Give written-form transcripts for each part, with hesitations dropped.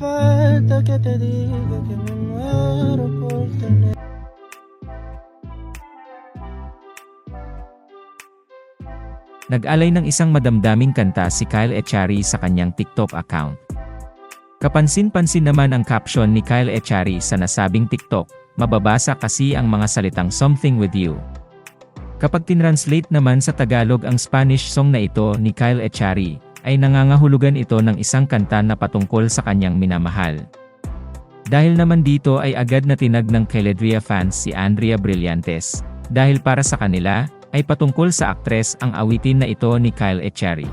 falta que te diga que me muero por tener. Nag-alay ng isang madamdaming kanta si Kyle Echari sa kanyang TikTok account. Kapansin-pansin naman ang caption ni Kyle Echari sa nasabing TikTok, mababasa kasi ang mga salitang "something with you". Kapag tinranslate naman sa Tagalog ang Spanish song na ito ni Kyle Echari, ay nangangahulugan ito ng isang kanta na patungkol sa kanyang minamahal. Dahil naman dito ay agad na tinag ng Keledria fans si Andrea Brillantes, dahil para sa kanila, ay patungkol sa aktres ang awitin na ito ni Kyle Echari.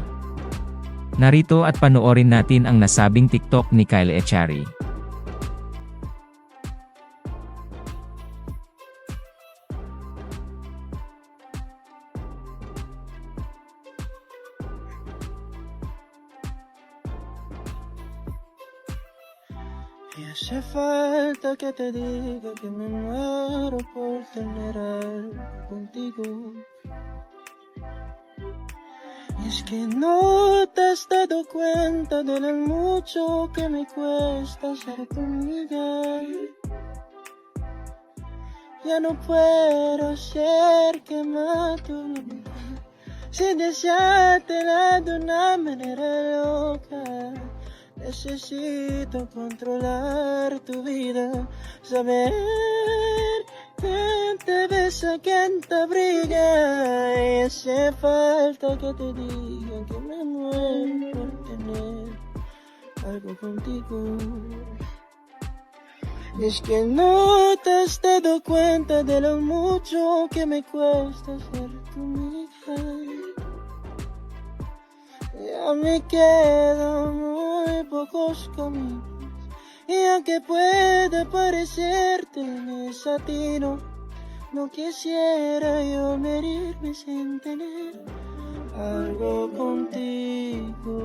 Narito at panoorin natin ang nasabing TikTok ni Kyle Echari. Y hace falta que te diga que me muero por tener algo contigo. Y es que no te has dado cuenta de lo mucho que me cuesta ser tu amiga. Ya no puedo ser que mato mi vida sin desearte de una manera loca. Necesito controlar tu vida, saber quién te besa, quién te abriga. Y hace falta que te diga que me muero por tener algo contigo. Y es que no te has dado cuenta de lo mucho que me cuesta ser tu amiga. Ya me quedan muy pocos caminos, y aunque pueda parecerte desatino, no quisiera yo morirme sin tener algo contigo.